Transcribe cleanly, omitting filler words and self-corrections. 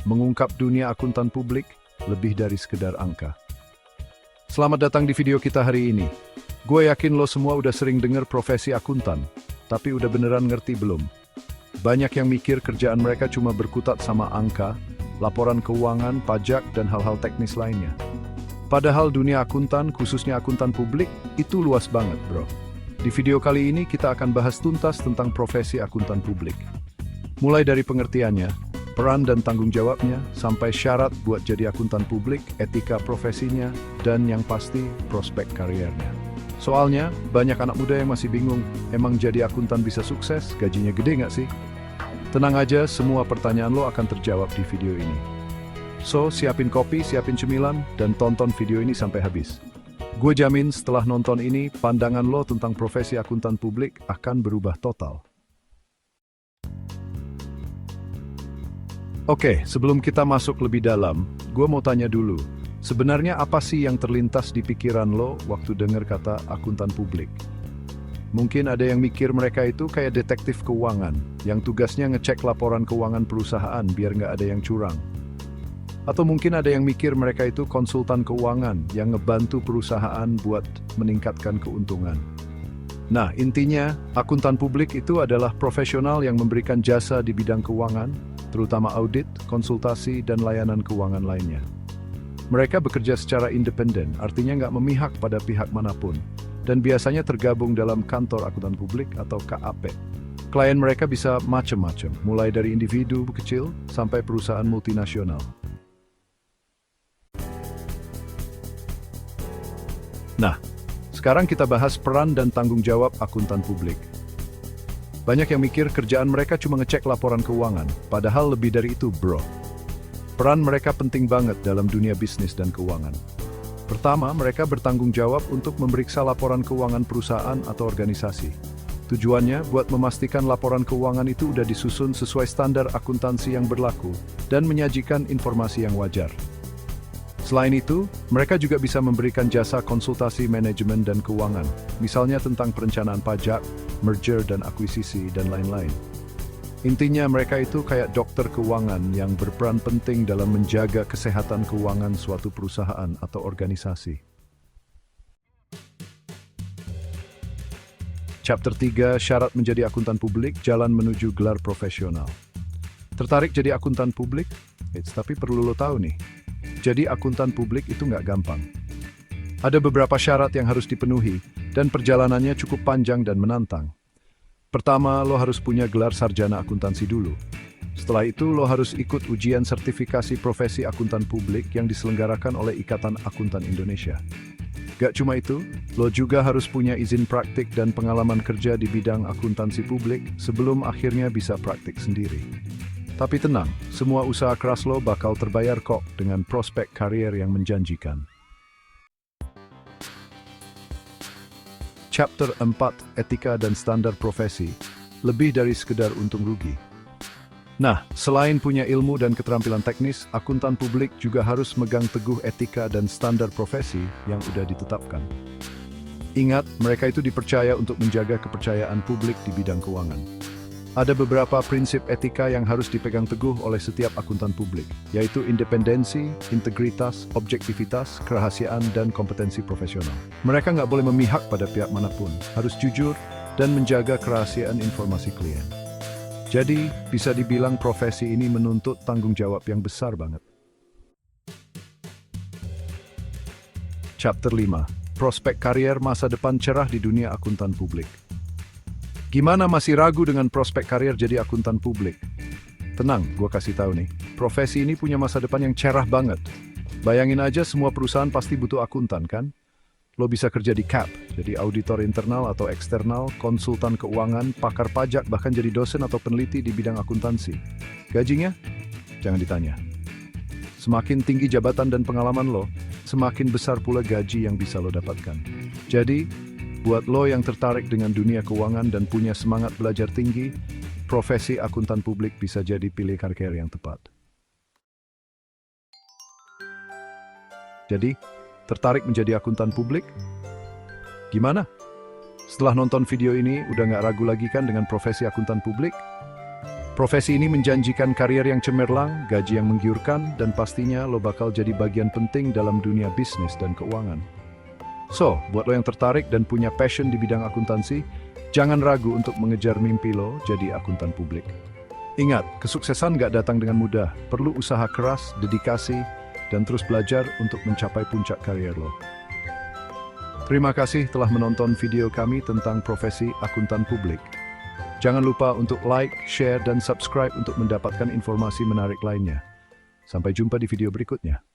mengungkap dunia akuntan publik lebih dari sekedar angka. Selamat datang di video kita hari ini. Gue yakin lo semua udah sering dengar profesi akuntan, tapi udah beneran ngerti belum? Banyak yang mikir kerjaan mereka cuma berkutat sama angka, laporan keuangan, pajak, dan hal-hal teknis lainnya. Padahal dunia akuntan, khususnya akuntan publik, itu luas banget, bro. Di video kali ini kita akan bahas tuntas tentang profesi akuntan publik. Mulai dari pengertiannya, peran dan tanggung jawabnya, sampai syarat buat jadi akuntan publik, etika profesinya, dan yang pasti prospek kariernya. Soalnya, banyak anak muda yang masih bingung, emang jadi akuntan bisa sukses, gajinya gede nggak sih? Tenang aja, semua pertanyaan lo akan terjawab di video ini. So, siapin kopi, siapin cemilan, dan tonton video ini sampai habis. Gue jamin setelah nonton ini, pandangan lo tentang profesi akuntan publik akan berubah total. Oke, sebelum kita masuk lebih dalam, gue mau tanya dulu, sebenarnya apa sih yang terlintas di pikiran lo waktu dengar kata akuntan publik? Mungkin ada yang mikir mereka itu kayak detektif keuangan, yang tugasnya ngecek laporan keuangan perusahaan biar nggak ada yang curang. Atau mungkin ada yang mikir mereka itu konsultan keuangan yang ngebantu perusahaan buat meningkatkan keuntungan. Nah, intinya, akuntan publik itu adalah profesional yang memberikan jasa di bidang keuangan, terutama audit, konsultasi, dan layanan keuangan lainnya. Mereka bekerja secara independen, artinya nggak memihak pada pihak manapun, dan biasanya tergabung dalam kantor akuntan publik atau KAP. Klien mereka bisa macam-macam, mulai dari individu kecil sampai perusahaan multinasional. Nah, sekarang kita bahas peran dan tanggung jawab akuntan publik. Banyak yang mikir kerjaan mereka cuma ngecek laporan keuangan, padahal lebih dari itu, bro. Peran mereka penting banget dalam dunia bisnis dan keuangan. Pertama, mereka bertanggung jawab untuk memeriksa laporan keuangan perusahaan atau organisasi. Tujuannya buat memastikan laporan keuangan itu udah disusun sesuai standar akuntansi yang berlaku dan menyajikan informasi yang wajar. Selain itu, mereka juga bisa memberikan jasa konsultasi manajemen dan keuangan, misalnya tentang perencanaan pajak, merger dan akuisisi, dan lain-lain. Intinya mereka itu kayak dokter keuangan yang berperan penting dalam menjaga kesehatan keuangan suatu perusahaan atau organisasi. Chapter 3, Syarat menjadi akuntan publik, jalan menuju gelar profesional. Tertarik jadi akuntan publik? Tapi perlu lo tahu nih, jadi akuntan publik itu nggak gampang. Ada beberapa syarat yang harus dipenuhi, dan perjalanannya cukup panjang dan menantang. Pertama, lo harus punya gelar sarjana akuntansi dulu. Setelah itu, lo harus ikut ujian sertifikasi profesi akuntan publik yang diselenggarakan oleh Ikatan Akuntan Indonesia. Gak cuma itu, lo juga harus punya izin praktik dan pengalaman kerja di bidang akuntansi publik sebelum akhirnya bisa praktik sendiri. Tapi tenang, semua usaha keras lo bakal terbayar kok dengan prospek karier yang menjanjikan. Chapter 4, Etika dan Standar Profesi, lebih dari sekedar untung rugi. Nah, selain punya ilmu dan keterampilan teknis, akuntan publik juga harus megang teguh etika dan standar profesi yang udah ditetapkan. Ingat, mereka itu dipercaya untuk menjaga kepercayaan publik di bidang keuangan. Ada beberapa prinsip etika yang harus dipegang teguh oleh setiap akuntan publik, yaitu independensi, integritas, objektivitas, kerahasiaan, dan kompetensi profesional. Mereka nggak boleh memihak pada pihak manapun, harus jujur, dan menjaga kerahasiaan informasi klien. Jadi, bisa dibilang profesi ini menuntut tanggung jawab yang besar banget. Chapter 5, Prospek karier masa depan cerah di dunia akuntan publik. Gimana masih ragu dengan prospek karier jadi akuntan publik? Tenang, gue kasih tahu nih. Profesi ini punya masa depan yang cerah banget. Bayangin aja semua perusahaan pasti butuh akuntan, kan? Lo bisa kerja di CAP, jadi auditor internal atau eksternal, konsultan keuangan, pakar pajak, bahkan jadi dosen atau peneliti di bidang akuntansi. Gajinya? Jangan ditanya. Semakin tinggi jabatan dan pengalaman lo, semakin besar pula gaji yang bisa lo dapatkan. Jadi, buat lo yang tertarik dengan dunia keuangan dan punya semangat belajar tinggi, profesi akuntan publik bisa jadi pilih karier yang tepat. Jadi, tertarik menjadi akuntan publik? Gimana? Setelah nonton video ini, udah nggak ragu lagi kan dengan profesi akuntan publik? Profesi ini menjanjikan karier yang cemerlang, gaji yang menggiurkan, dan pastinya lo bakal jadi bagian penting dalam dunia bisnis dan keuangan. So, buat lo yang tertarik dan punya passion di bidang akuntansi, jangan ragu untuk mengejar mimpi lo jadi akuntan publik. Ingat, kesuksesan gak datang dengan mudah, perlu usaha keras, dedikasi, dan terus belajar untuk mencapai puncak karier lo. Terima kasih telah menonton video kami tentang profesi akuntan publik. Jangan lupa untuk like, share, dan subscribe untuk mendapatkan informasi menarik lainnya. Sampai jumpa di video berikutnya.